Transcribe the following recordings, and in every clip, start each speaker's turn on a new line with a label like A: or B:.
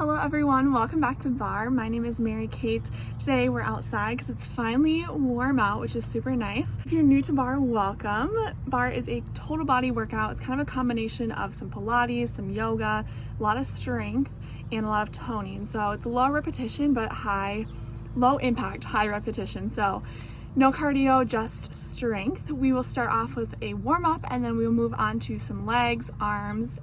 A: Hello everyone, welcome back to Barre. My name is Cait. Today we're outside because it's finally warm out, which is super nice. If you're new to Barre, welcome. Barre is a total body workout. It's kind of a combination of some Pilates, some yoga, a lot of strength, and a lot of toning. So it's low repetition, but low impact, high repetition. So no cardio, just strength. We will start off with a warm up and then we will move on to some legs, arms,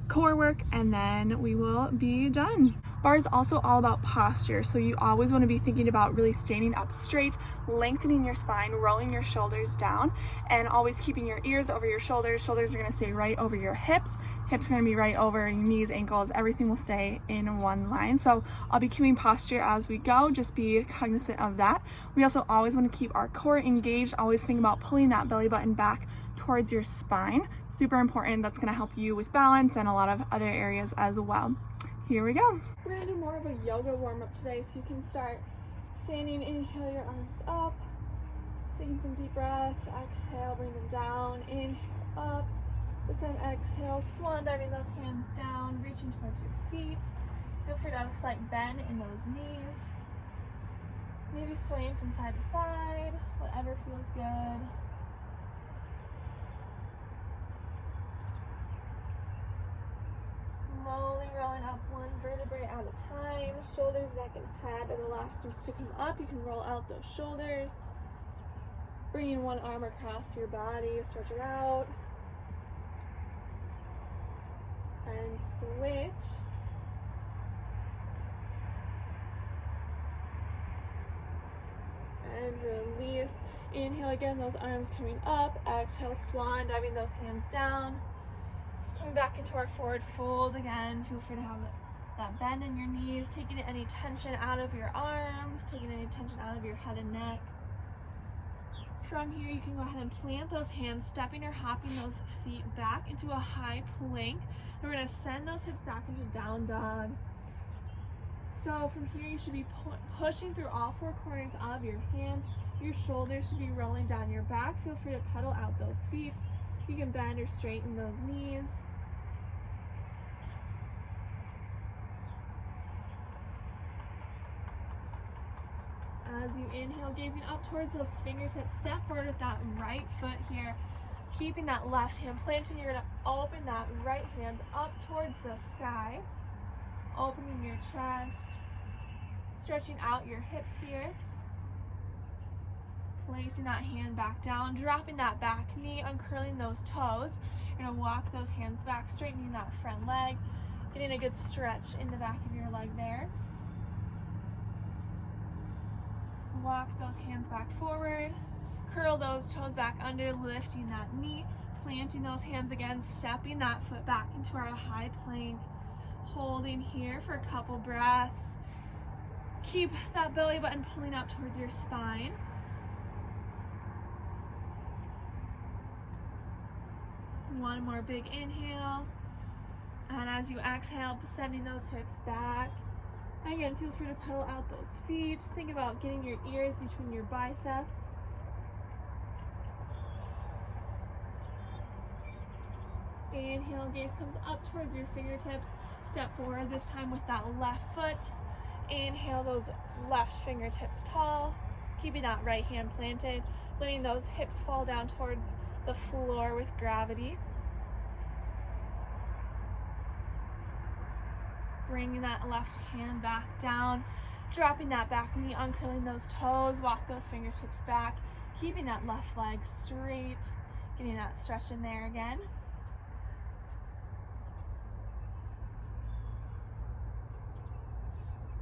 A: core work, and then we will be done. Barre is also all about posture, so you always want to be thinking about really standing up straight, lengthening your spine, rolling your shoulders down, and always keeping your ears over your shoulders. Shoulders are going to stay right over your hips. Hips are going to be right over your knees, ankles. Everything will stay in one line. So I'll be keeping posture as we go. Just be cognizant of that. We also always want to keep our core engaged. Always think about pulling that belly button back towards your spine. Super important. That's going to help you with balance and a lot of other areas as well. Here we go. We're going to do more of a yoga warm-up today, so you can start standing. Inhale your arms up, taking some deep breaths. Exhale, bring them down. Inhale up. This time exhale, swan diving those hands down, reaching towards your feet. Feel free to have a slight bend in those knees. Maybe swaying from side to side, whatever feels good. Slowly rolling up one vertebrae at a time. Shoulders, neck, and head are the last things to come up. You can roll out those shoulders. Bringing one arm across your body, stretch it out. And switch. And release. Inhale again, those arms coming up. Exhale, swan, diving those hands down. Coming back into our forward fold again. Feel free to have that bend in your knees, taking any tension out of your arms, taking any tension out of your head and neck. From here, you can go ahead and plant those hands, stepping or hopping those feet back into a high plank. And we're going to send those hips back into down dog. So from here, you should be pushing through all four corners of your hands. Your shoulders should be rolling down your back. Feel free to pedal out those feet. You can bend or straighten those knees. As you inhale, gazing up towards those fingertips, step forward with that right foot here, keeping that left hand planted. You're going to open that right hand up towards the sky, opening your chest, stretching out your hips here, placing that hand back down, dropping that back knee, uncurling those toes. You're going to walk those hands back, straightening that front leg, getting a good stretch in the back of your leg there. Walk those hands back forward, curl those toes back under, lifting that knee, planting those hands again, stepping that foot back into our high plank, holding here for a couple breaths. Keep that belly button pulling up towards your spine. One more big inhale, and as you exhale, sending those hips back. Again, feel free to pedal out those feet. Think about getting your ears between your biceps. Inhale, gaze comes up towards your fingertips. Step forward, this time with that left foot. Inhale, those left fingertips tall. Keeping that right hand planted. Letting those hips fall down towards the floor with gravity. Bringing that left hand back down, dropping that back knee, uncurling those toes, walk those fingertips back, keeping that left leg straight, getting that stretch in there again.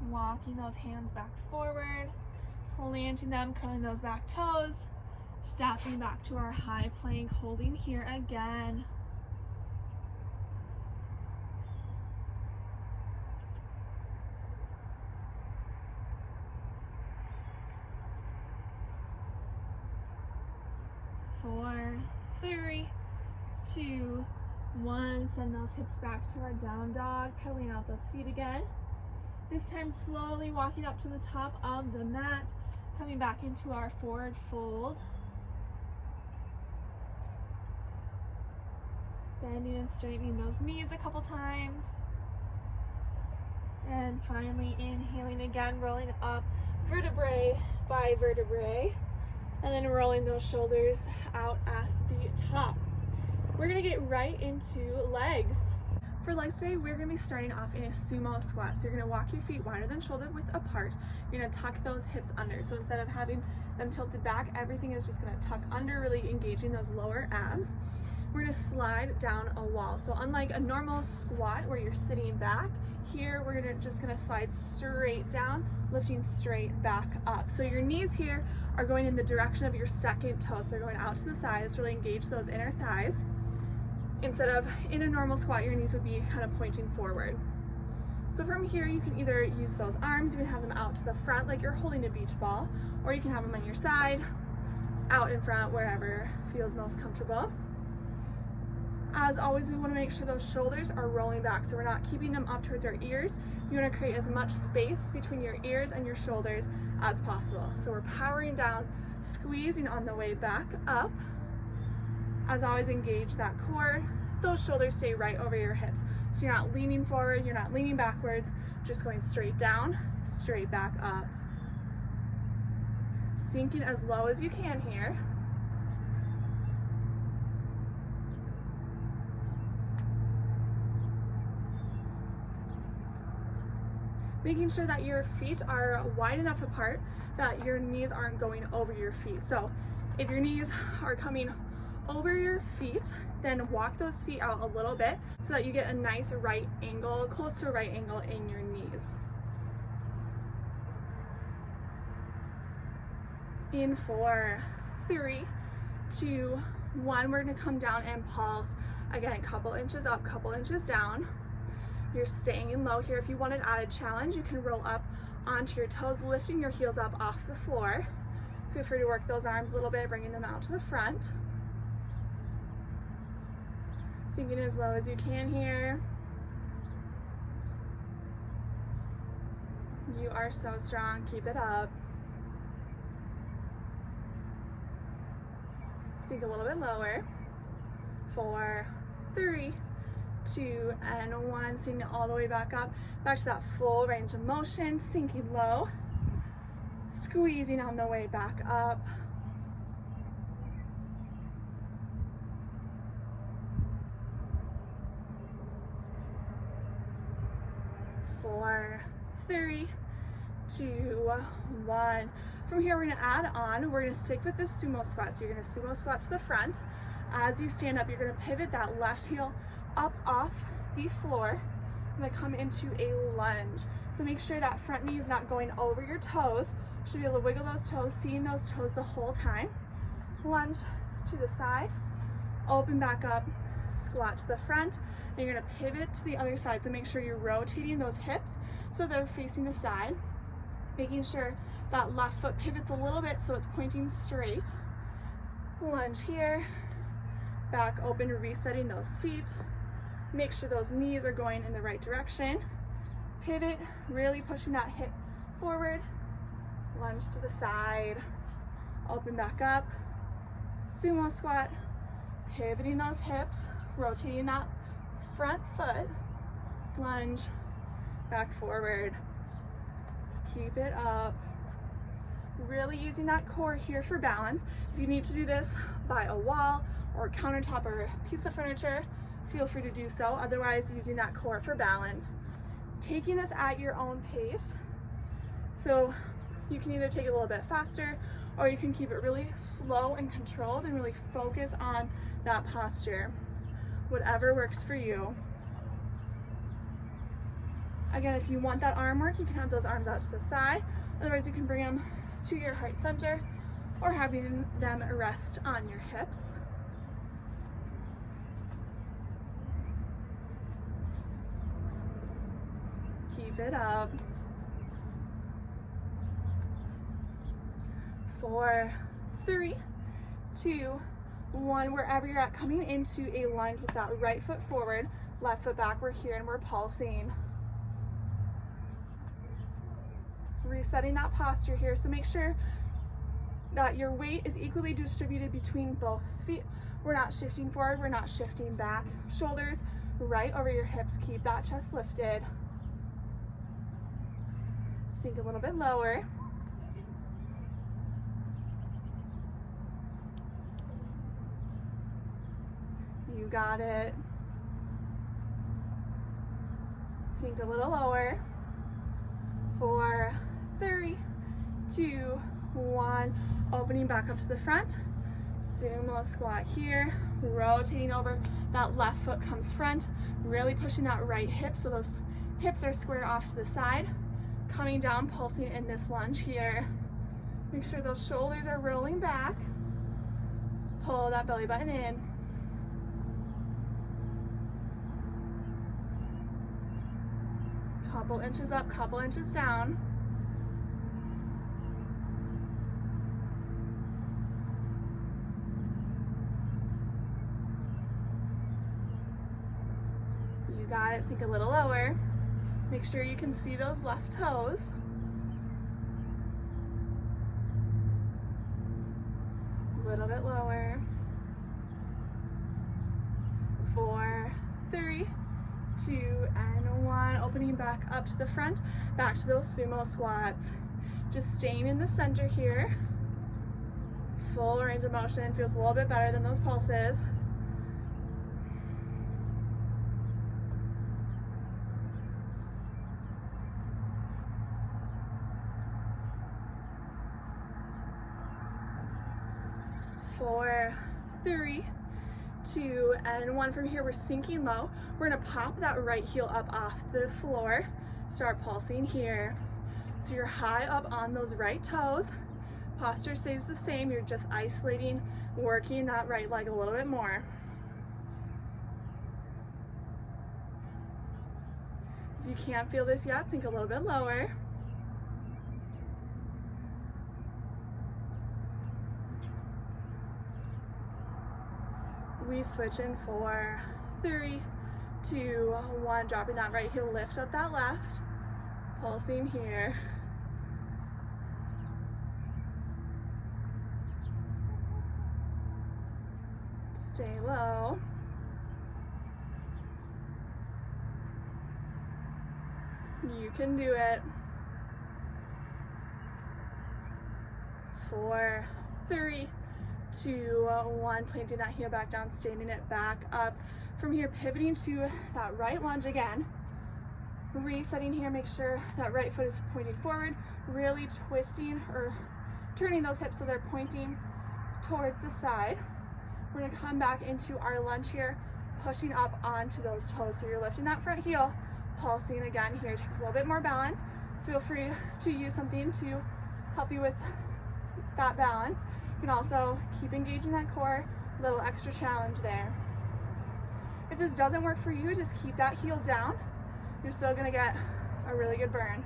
A: Walking those hands back forward, planting them, curling those back toes, stepping back to our high plank, holding here again. Four, three, two, one. Send those hips back to our down dog, pedaling out those feet again. This time slowly walking up to the top of the mat, coming back into our forward fold. Bending and straightening those knees a couple times. And finally inhaling again, rolling up vertebrae by vertebrae, and then rolling those shoulders out at the top. We're gonna get right into legs. For legs today, we're gonna be starting off in a sumo squat. So you're gonna walk your feet wider than shoulder width apart. You're gonna tuck those hips under. So instead of having them tilted back, everything is just gonna tuck under, really engaging those lower abs. We're gonna slide down a wall. So unlike a normal squat where you're sitting back, here we're just gonna slide straight down, lifting straight back up. So your knees here are going in the direction of your second toe. So they're going out to the sides, really engage those inner thighs. Instead of in a normal squat, your knees would be kind of pointing forward. So from here, you can either use those arms, you can have them out to the front like you're holding a beach ball, or you can have them on your side, out in front, wherever feels most comfortable. As always, we want to make sure those shoulders are rolling back, so we're not keeping them up towards our ears. You want to create as much space between your ears and your shoulders as possible. So we're powering down, squeezing on the way back up. As always, engage that core. Those shoulders stay right over your hips. So you're not leaning forward, you're not leaning backwards, just going straight down, straight back up. Sinking as low as you can here. Making sure that your feet are wide enough apart that your knees aren't going over your feet. So if your knees are coming over your feet, then walk those feet out a little bit so that you get a nice right angle, close to a right angle in your knees. In 4, 3, 2, 1, we're gonna come down and pulse. Again, a couple inches up, couple inches down. You're staying low here. If you want an added challenge, you can roll up onto your toes, lifting your heels up off the floor. Feel free to work those arms a little bit, bringing them out to the front. Sinking as low as you can here. You are so strong, keep it up. Sink a little bit lower. 4, 3, 2, and 1. Sinking all the way back up, back to that full range of motion, sinking low, squeezing on the way back up. 4, 3, 2, 1. From here, we're gonna add on, we're gonna stick with the sumo squat. So you're gonna sumo squat to the front. As you stand up, you're gonna pivot that left heel up off the floor. You're gonna come into a lunge. So make sure that front knee is not going over your toes. You should be able to wiggle those toes, seeing those toes the whole time. Lunge to the side, open back up, squat to the front, and you're gonna pivot to the other side. So make sure you're rotating those hips so they're facing the side, making sure that left foot pivots a little bit so it's pointing straight. Lunge here, back open, resetting those feet. Make sure those knees are going in the right direction. Pivot, really pushing that hip forward. Lunge to the side, open back up, sumo squat, pivoting those hips, rotating that front foot, lunge, back forward, keep it up. Really using that core here for balance. If you need to do this by a wall or a countertop or a piece of furniture, feel free to do so. Otherwise, using that core for balance. Taking this at your own pace. So you can either take it a little bit faster or you can keep it really slow and controlled and really focus on that posture. Whatever works for you. Again, if you want that arm work, you can have those arms out to the side. Otherwise, you can bring them to your heart center or having them rest on your hips. Keep it up. 4, 3, 2, 1. Wherever you're at, coming into a lunge with that right foot forward, left foot back. We're here and we're pulsing. Resetting that posture here. So make sure that your weight is equally distributed between both feet. We're not shifting forward, we're not shifting back. Shoulders right over your hips. Keep that chest lifted. Sink a little bit lower. You got it. Sink a little lower. 4, 3, 2, 1. Opening back up to the front. Sumo squat here. Rotating over. That left foot comes front. Really pushing that right hip so those hips are square off to the side. Coming down, pulsing in this lunge here. Make sure those shoulders are rolling back. Pull that belly button in. Couple inches up, couple inches down. You got it. Sink a little lower. Make sure you can see those left toes. A little bit lower. 4, 3, 2, and 1. Opening back up to the front, back to those sumo squats. Just staying in the center here. Full range of motion. Feels a little bit better than those pulses. Four, 3, 2, and 1. From here, we're sinking low. We're gonna pop that right heel up off the floor. Start pulsing here. So you're high up on those right toes. Posture stays the same. You're just isolating, working that right leg a little bit more. If you can't feel this yet, sink a little bit lower. We switch in 4, 3, 2, 1. Dropping that right heel, lift up that left. Pulsing here. Stay low. You can do it. 4, 3, 2, 1. Planting that heel back down, standing it back up. From here, pivoting to that right lunge again. Resetting here, make sure that right foot is pointing forward. Really twisting or turning those hips so they're pointing towards the side. We're gonna come back into our lunge here, pushing up onto those toes. So you're lifting that front heel, pulsing again here. Takes a little bit more balance. Feel free to use something to help you with that balance. You can also keep engaging that core, a little extra challenge there. If this doesn't work for you, just keep that heel down. You're still gonna get a really good burn.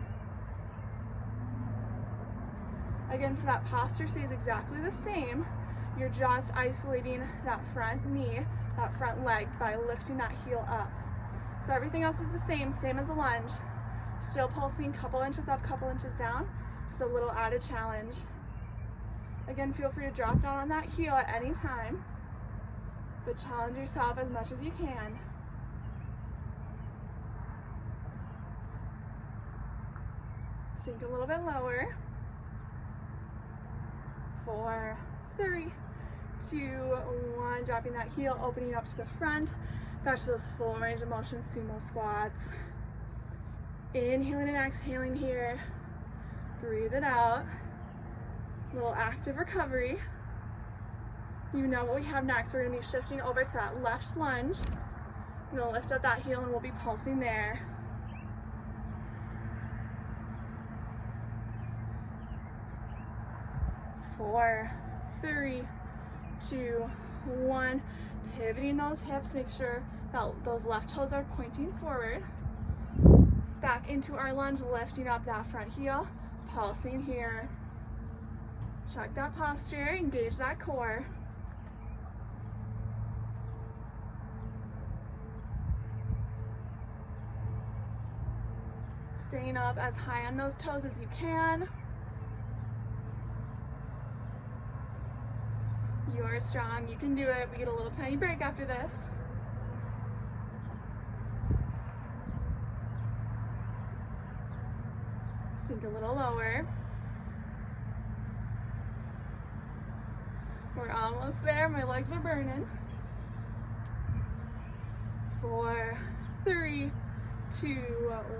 A: Again, so that posture stays exactly the same. You're just isolating that front knee, that front leg by lifting that heel up. So everything else is the same as a lunge. Still pulsing, couple inches up, couple inches down. Just a little added challenge. Again, feel free to drop down on that heel at any time, but challenge yourself as much as you can. Sink a little bit lower. 4, 3, 2, 1. Dropping that heel, opening up to the front. Back to those full range of motion sumo squats. Inhaling and exhaling here. Breathe it out. Little active recovery. You know what we have next. We're gonna be shifting over to that left lunge. We're gonna lift up that heel and we'll be pulsing there. Four, 3, 2, 1. Pivoting those hips. Make sure that those left toes are pointing forward. Back into our lunge, lifting up that front heel. Pulsing here. Check that posture, engage that core. Staying up as high on those toes as you can. You are strong, you can do it. We get a little tiny break after this. Sink a little lower. We're almost there. My legs are burning. 4, 3, 2,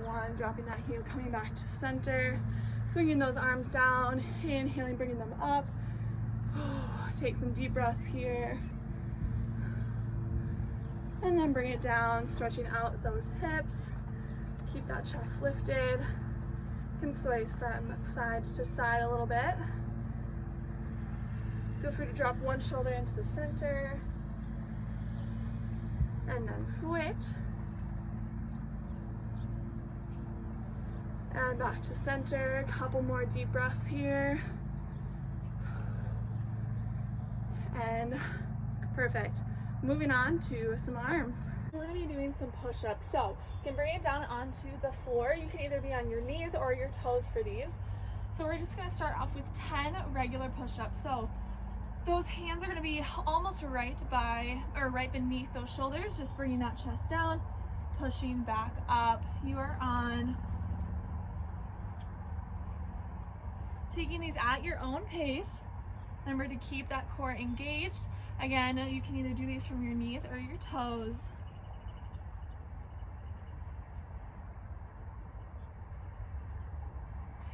A: 1. Dropping that heel, coming back to center. Swinging those arms down, inhaling, bringing them up. Take some deep breaths here. And then bring it down, stretching out those hips. Keep that chest lifted. You can sway from side to side a little bit. Feel free to drop one shoulder into the center. And then switch. And back to center. A couple more deep breaths here. And perfect. Moving on to some arms. We're going to be doing some push-ups. So you can bring it down onto the floor. You can either be on your knees or your toes for these. So we're just going to start off with 10 regular push-ups. So those hands are going to be almost right beneath those shoulders. Just bringing that chest down, pushing back up. You are on. Taking these at your own pace. Remember to keep that core engaged. Again, you can either do these from your knees or your toes.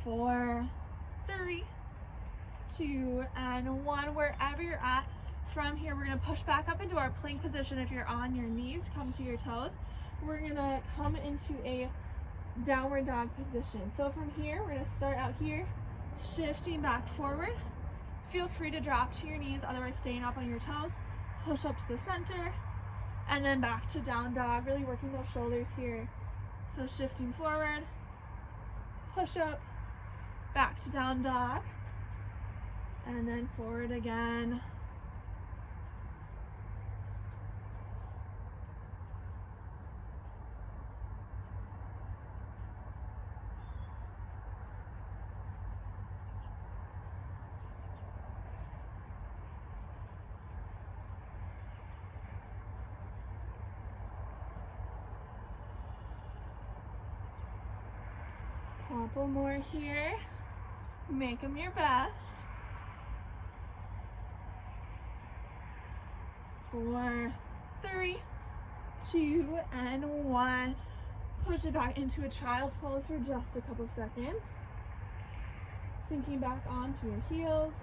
A: 4, 3, 2, and 1. Wherever you're at, from here we're going to push back up into our plank position. If you're on your knees, come to your toes. We're going to come into a downward dog position. So from here, we're going to start out here, shifting back forward. Feel free to drop to your knees, otherwise staying up on your toes. Push up to the center, and then back to down dog, really working those shoulders here. So shifting forward, push up, back to down dog, and then forward again. Couple more here. Make them your best. 4, 3, 2, and 1. Push it back into a child's pose for just a couple seconds. Sinking back onto your heels.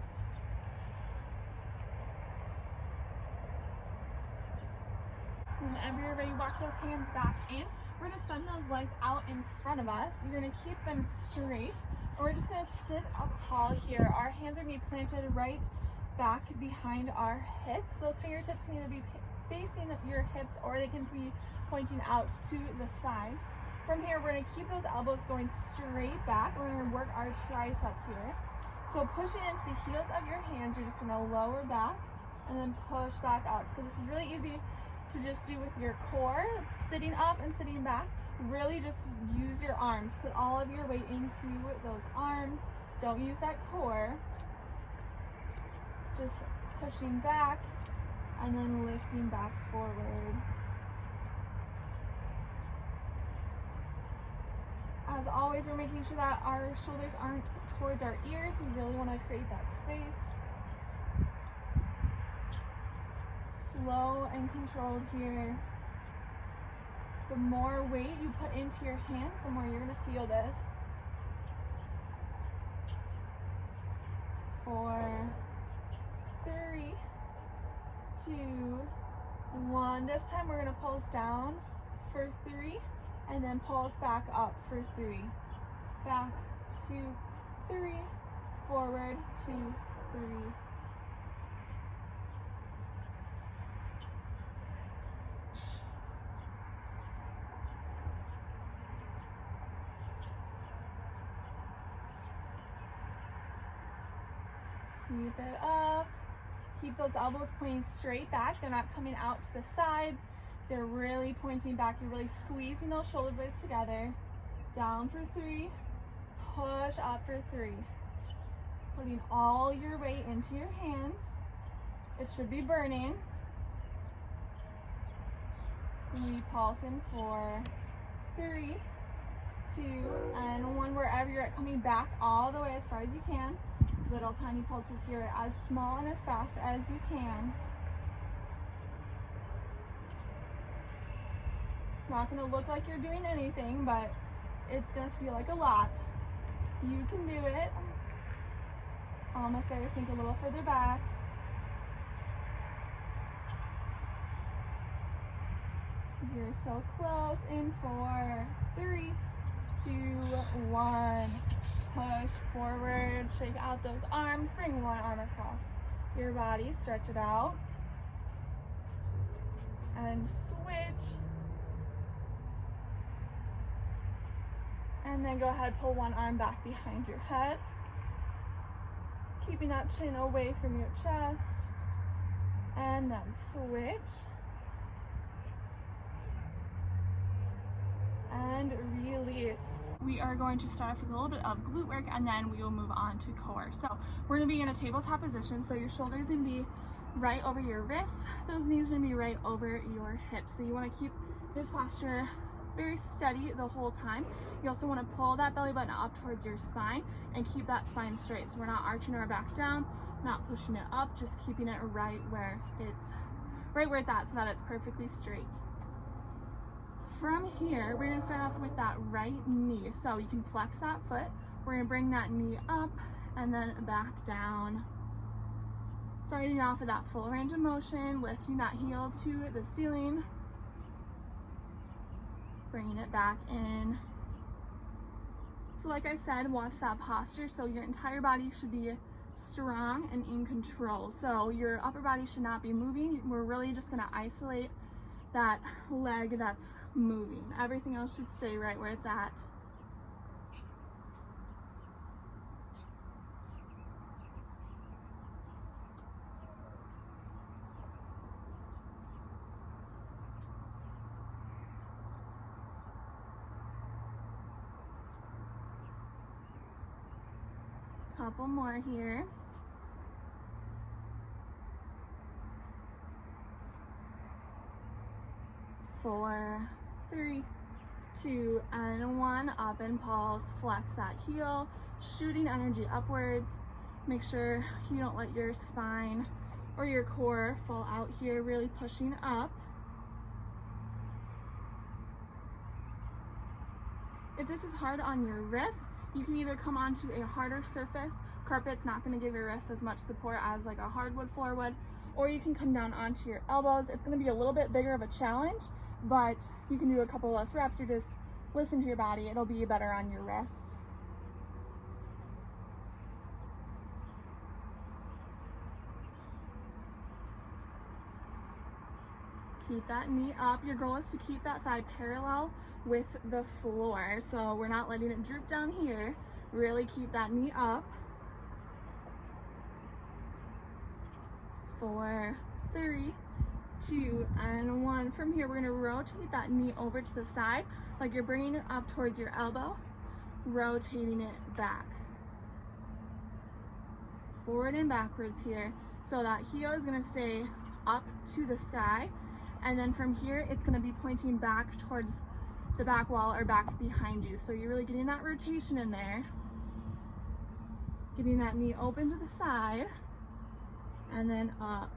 A: Whenever you're ready, walk those hands back in. We're going to send those legs out in front of us. You're going to keep them straight. And we're just going to sit up tall here. Our hands are going to be planted right back behind our hips. Those fingertips can either be facing your hips or they can be pointing out to the side. From here, we're going to keep those elbows going straight back. We're going to work our triceps here. So pushing into the heels of your hands, you're just going to lower back and then push back up. So this is really easy to just do with your core, sitting up and sitting back. Really just use your arms. Put all of your weight into those arms. Don't use that core. Just pushing back and then lifting back forward. As always, we're making sure that our shoulders aren't towards our ears. We really want to create that space. Slow and controlled here. The more weight you put into your hands, the more you're going to feel this. 4, 3, 2, 1. This time we're going to pulse down for 3 and then pulse back up for 3. Back, 2, 3, forward, 2, 3. Keep it up. Keep those elbows pointing straight back. They're not coming out to the sides. They're really pointing back. You're really squeezing those shoulder blades together. Down for 3. Push up for 3. Putting all your weight into your hands. It should be burning. We pulse in 4, 3, 2, and 1. Wherever you're at, coming back all the way as far as you can. Little tiny pulses here, as small and as fast as you can. It's not going to look like you're doing anything, but it's going to feel like a lot. You can do it. Almost there. Sink a little further back. You're so close. In 4, 3, 2, 1. Push forward. Shake out those arms. Bring one arm across your body. Stretch it out. And switch. And then go ahead, pull one arm back behind your head. Keeping that chin away from your chest. And then switch. And release. We are going to start off with a little bit of glute work, and then we will move on to core. So we're going to be in a tabletop position. So your shoulders going to be right over your wrists. Those knees are going to be right over your hips. So you want to keep this posture very steady the whole time. You also want to pull that belly button up towards your spine and keep that spine straight. So we're not arching our back down, not pushing it up, just keeping it right where it's at so that it's perfectly straight. From here, we're going to start off with that right knee. So you can flex that foot. We're going to bring that knee up and then back down. Starting off with that full range of motion, lifting that heel to the ceiling. Bringing it back in. So like I said, watch that posture. So your entire body should be strong and in control. So your upper body should not be moving. We're really just going to isolate that leg that's moving. Everything else should stay right where it's at. Couple more here. 4, 3, 2, and 1. Up and pulse. Flex that heel, shooting energy upwards. Make sure you don't let your spine or your core fall out here, really pushing up. If this is hard on your wrists, you can either come onto a harder surface. Carpet's not going to give your wrists as much support as like a hardwood floor would, or you can come down onto your elbows. It's going to be a little bit bigger of a challenge, but you can do a couple less reps or just listen to your body. It'll be better on your wrists. Keep that knee up. Your goal is to keep that thigh parallel with the floor. So we're not letting it droop down here. Really keep that knee up. 4, 3, 2, and 1. From here, we're going to rotate that knee over to the side, like you're bringing it up towards your elbow, rotating it back. Forward and backwards here. So that heel is going to stay up to the sky. And then from here, it's going to be pointing back towards the back wall or back behind you. So you're really getting that rotation in there. Getting that knee open to the side and then up.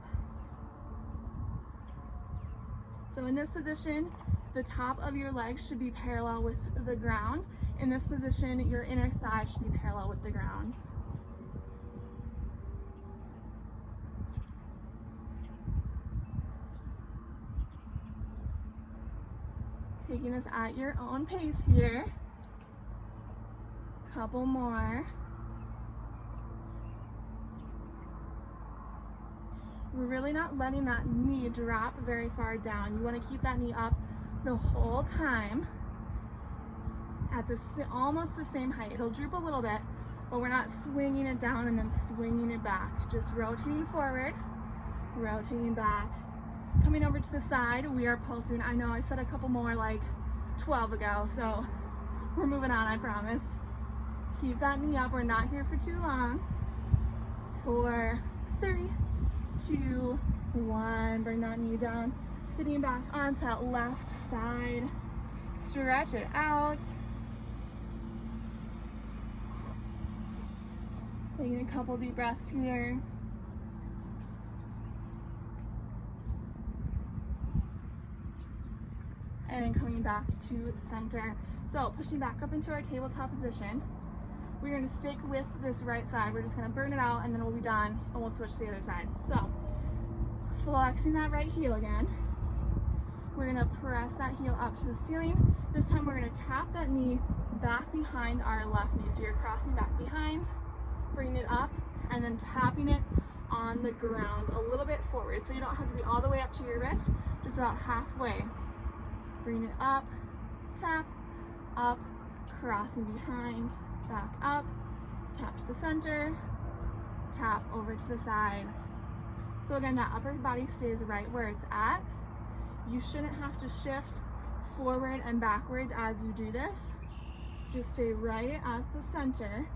A: So in this position, the top of your leg should be parallel with the ground. In this position, your inner thigh should be parallel with the ground. Taking us at your own pace here. Couple more. We're really not letting that knee drop very far down. You want to keep that knee up the whole time at almost the same height. It'll droop a little bit, but we're not swinging it down and then swinging it back. Just rotating forward, rotating back. Coming over to the side, we are pulsing. I know I said a couple more like 12 ago, so we're moving on, I promise. Keep that knee up. We're not here for too long. 4, 3, 2, 1. Bring that knee down. Sitting back onto that left side. Stretch it out. Taking a couple deep breaths here. And coming back to center. So pushing back up into our tabletop position. We're going to stick with this right side. We're just going to burn it out and then we'll be done and we'll switch to the other side. So flexing that right heel again. We're going to press that heel up to the ceiling. This time we're going to tap that knee back behind our left knee. So you're crossing back behind, bringing it up, and then tapping it on the ground a little bit forward. So you don't have to be all the way up to your wrist, just about halfway. Bring it up, tap, up, crossing behind, back up, tap to the center, tap over to the side. So again, that upper body stays right where it's at. You shouldn't have to shift forward and backwards as you do this. Just stay right at the center.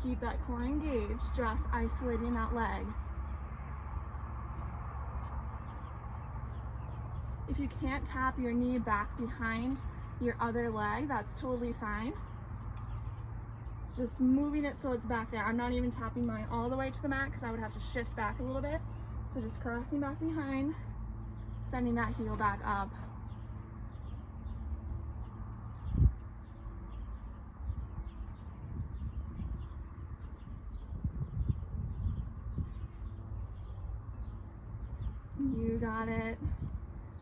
A: Keep that core engaged, just isolating that leg. If you can't tap your knee back behind your other leg, that's totally fine. Just moving it so it's back there. I'm not even tapping mine all the way to the mat because I would have to shift back a little bit. So just crossing back behind, sending that heel back up. You got it.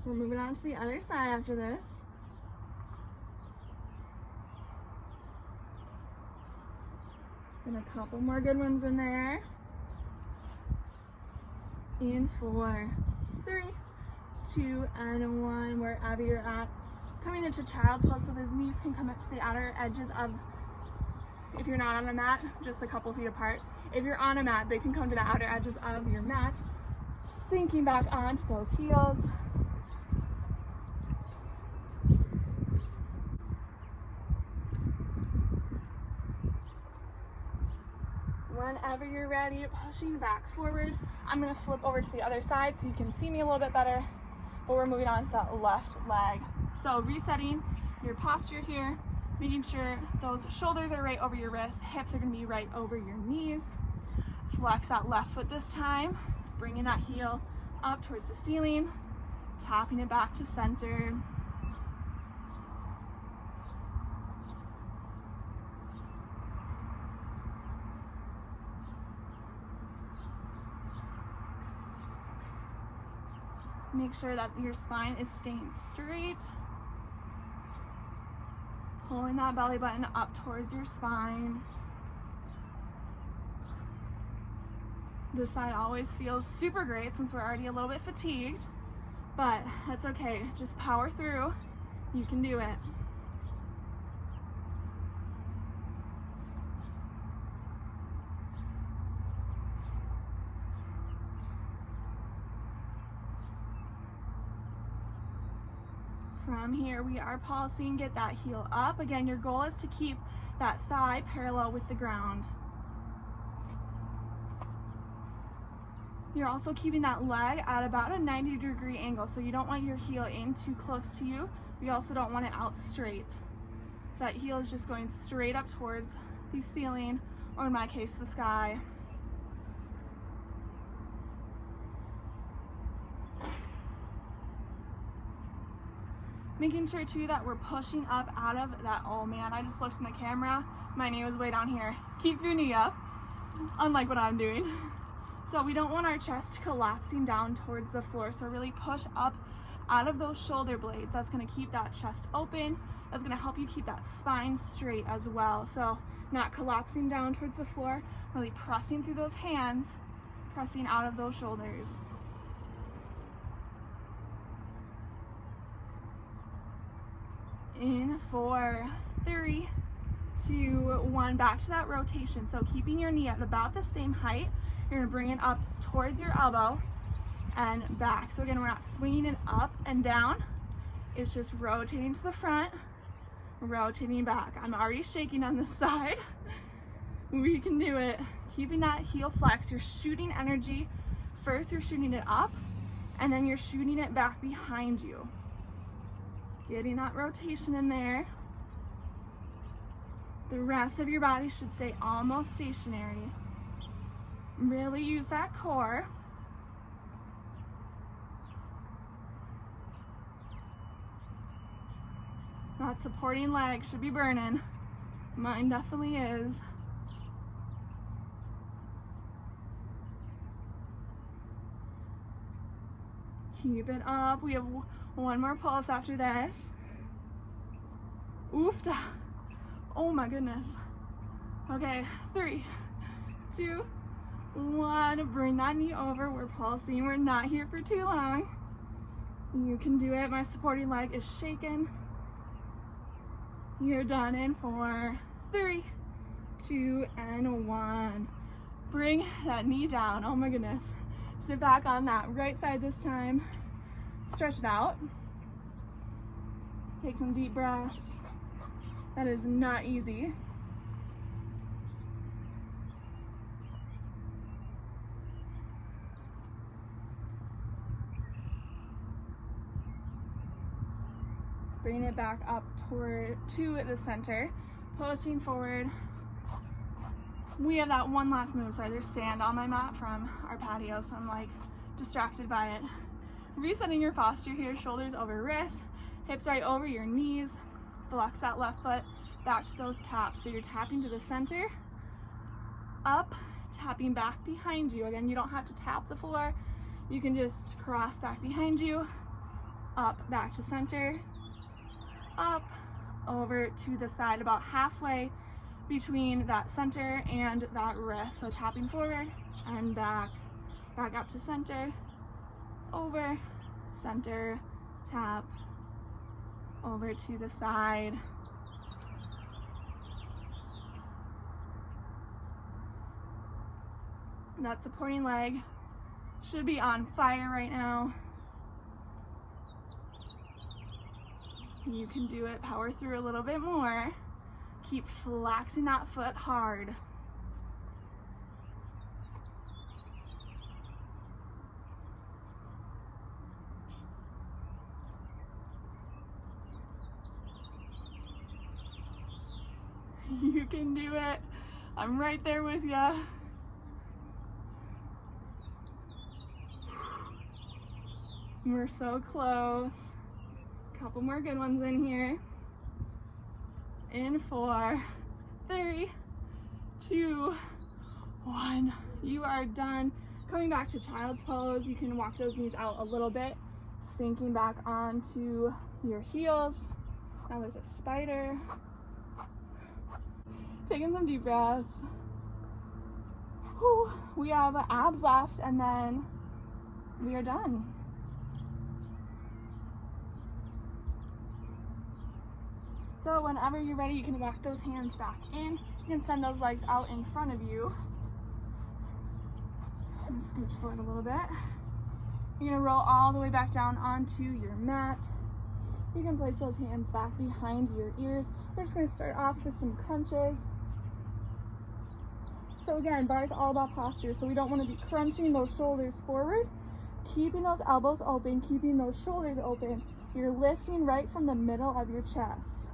A: We're moving on to the other side after this. And a couple more good ones in there. In 4, 3, 2, and 1. Wherever you're at. Coming into child's pose so those knees can come up to the outer edges of, if you're not on a mat, just a couple feet apart. If you're on a mat, they can come to the outer edges of your mat. Sinking back onto those heels. Whenever you're ready, pushing back forward. I'm going to flip over to the other side so you can see me a little bit better. But we're moving on to that left leg. So resetting your posture here, making sure those shoulders are right over your wrists, hips are going to be right over your knees. Flex that left foot this time, bringing that heel up towards the ceiling, tapping it back to center. Make sure that your spine is staying straight. Pulling that belly button up towards your spine. This side always feels super great since we're already a little bit fatigued, but that's okay. Just power through. You can do it. From here, we are pulsing, get that heel up. Again, your goal is to keep that thigh parallel with the ground. You're also keeping that leg at about a 90-degree angle, so you don't want your heel in too close to you. You also don't want it out straight. So that heel is just going straight up towards the ceiling, or in my case, the sky. Making sure too that we're pushing up out of that, oh man, I just looked in the camera, my knee was way down here. Keep your knee up, unlike what I'm doing. So we don't want our chest collapsing down towards the floor, so really push up out of those shoulder blades. That's gonna keep that chest open. That's gonna help you keep that spine straight as well. So not collapsing down towards the floor, really pressing through those hands, pressing out of those shoulders. In 4, 3, 2, 1, back to that rotation. So keeping your knee at about the same height, you're gonna bring it up towards your elbow and back. So again, we're not swinging it up and down. It's just rotating to the front, rotating back. I'm already shaking on this side. We can do it. Keeping that heel flex, you're shooting energy. First, you're shooting it up, and then you're shooting it back behind you. Getting that rotation in there. The rest of your body should stay almost stationary. Really use that core. That supporting leg should be burning. Mine definitely is. Keep it up. We have one more pulse after this. Oofta. Oh my goodness. Okay, 3, 2, 1. Bring that knee over. We're pulsing. We're not here for too long. You can do it. My supporting leg is shaking. You're done in 4, 3, 2, and 1. Bring that knee down. Oh my goodness. Sit back on that right side this time. Stretch it out. Take some deep breaths. That is not easy. Bring it back up to the center, pushing forward. We have that one last move. Sorry, there's sand on my mat from our patio, so I'm like distracted by it. Resetting your posture here, shoulders over wrists, hips right over your knees. Flex that left foot back to those taps. So you're tapping to the center, up, tapping back behind you. Again, you don't have to tap the floor. You can just cross back behind you, up, back to center, up, over to the side, about halfway between that center and that wrist. So tapping forward and back, back up to center, over, center, tap, over to the side. That supporting leg should be on fire right now. You can do it. Power through a little bit more. Keep flexing that foot hard. You can do it. I'm right there with ya. We're so close. Couple more good ones in here. In 4, 3, 2, 1. You are done. Coming back to child's pose, you can walk those knees out a little bit, sinking back onto your heels. Now there's a spider. Taking some deep breaths. Whew. We have abs left, and then we are done. So whenever you're ready, you can walk those hands back in. You can send those legs out in front of you. Just gonna scooch forward a little bit. You're gonna roll all the way back down onto your mat. You can place those hands back behind your ears. We're just gonna start off with some crunches. So again, bar is all about posture, so we don't wanna be crunching those shoulders forward, keeping those elbows open, keeping those shoulders open. You're lifting right from the middle of your chest.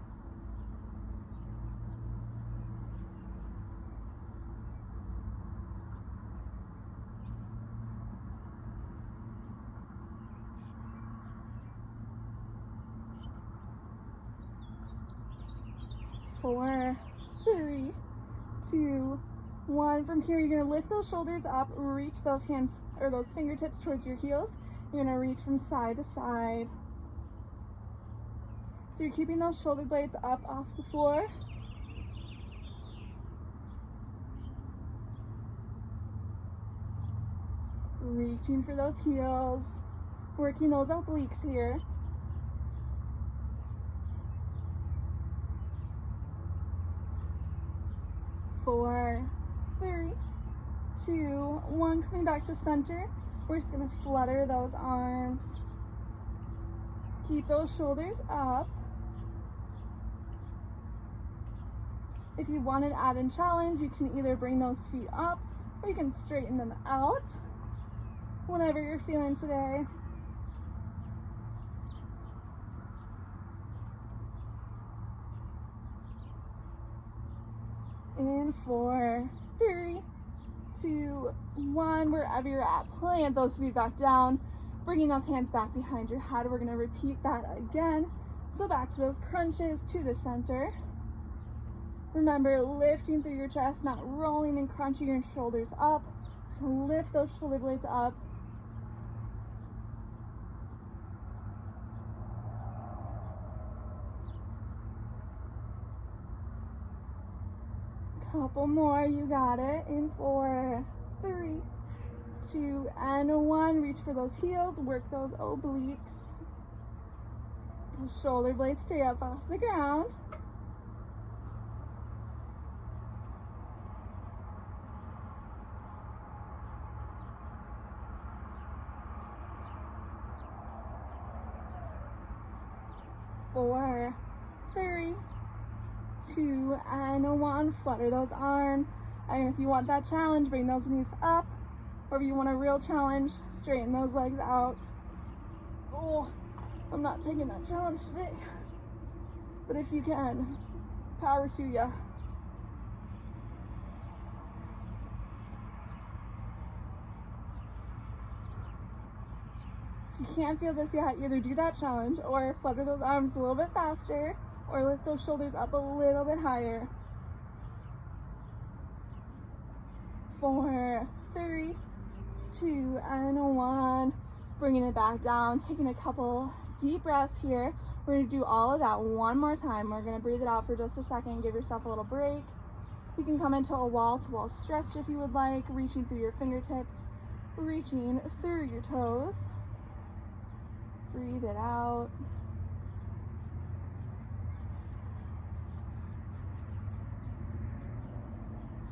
A: 4, 3, 2, 1. From here, you're gonna lift those shoulders up, reach those hands or those fingertips towards your heels. You're gonna reach from side to side. So you're keeping those shoulder blades up off the floor. Reaching for those heels, working those obliques here. Four, 3, 2, 1. Coming back to center. We're just gonna flutter those arms. Keep those shoulders up. If you wanted to add in challenge, you can either bring those feet up or you can straighten them out. Whatever you're feeling today. In 4, 3, 2, 1. Wherever you're at, plant those feet back down, bringing those hands back behind your head. We're gonna repeat that again. So back to those crunches to the center. Remember, lifting through your chest, not rolling and crunching your shoulders up. So lift those shoulder blades up. Couple more, you got it. In 4, 3, 2, and 1. Reach for those heels, work those obliques. Those shoulder blades stay up off the ground. Four, 3, 2, and 1. Flutter those arms. And if you want that challenge, bring those knees up. Or if you want a real challenge, straighten those legs out. Oh, I'm not taking that challenge today. But if you can, power to ya. If you can't feel this yet, either do that challenge or flutter those arms a little bit faster or lift those shoulders up a little bit higher. 4, 3, 2, and 1. Bringing it back down, taking a couple deep breaths here. We're gonna do all of that one more time. We're gonna breathe it out for just a second, give yourself a little break. You can come into a wall-to-wall stretch if you would like, reaching through your fingertips, reaching through your toes. Breathe it out.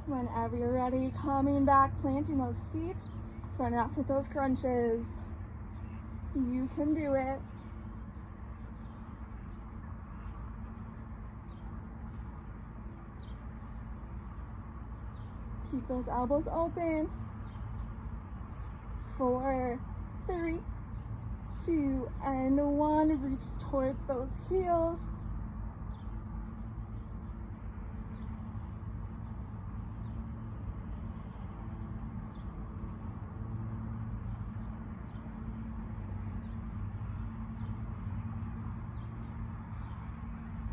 A: Whenever you're ready, coming back, planting those feet, starting off with those crunches. You can do it. Keep those elbows open. 4, 3, 2, and 1. Reach towards those heels.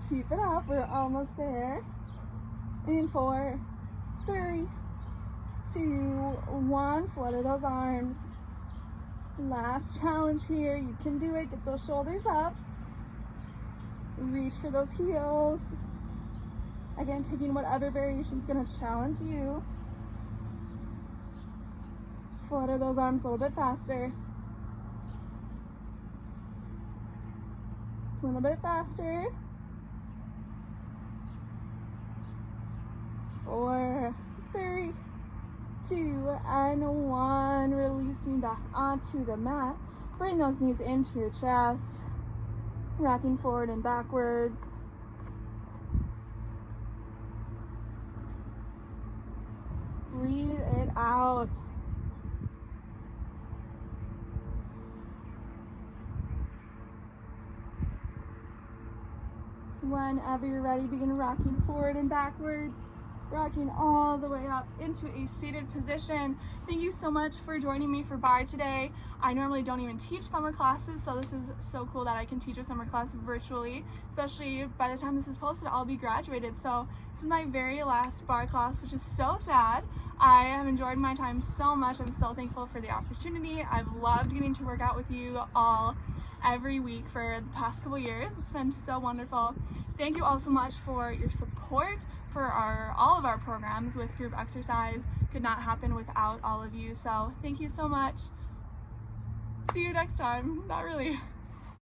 A: Keep it up, we're almost there. In 4, 3, 2, 1. Flutter those arms. Last challenge here, you can do it. Get those shoulders up. Reach for those heels. Again, taking whatever variation is gonna challenge you. Flutter those arms a little bit faster. A little bit faster. 4, 3, 2, and 1. Releasing back onto the mat. Bring those knees into your chest. Rocking forward and backwards. Breathe it out. Whenever you're ready, begin rocking forward and backwards. Rocking all the way up into a seated position. Thank you so much for joining me for Barre today. I normally don't even teach summer classes, so this is so cool that I can teach a summer class virtually, especially by the time this is posted, I'll be graduated. So this is my very last Barre class, which is so sad. I have enjoyed my time so much. I'm so thankful for the opportunity. I've loved getting to work out with you all every week for the past couple years. It's been so wonderful. Thank you all so much for your support for all of our programs with group exercise. Could not happen without all of you. So thank you so much. See you next time. Not really.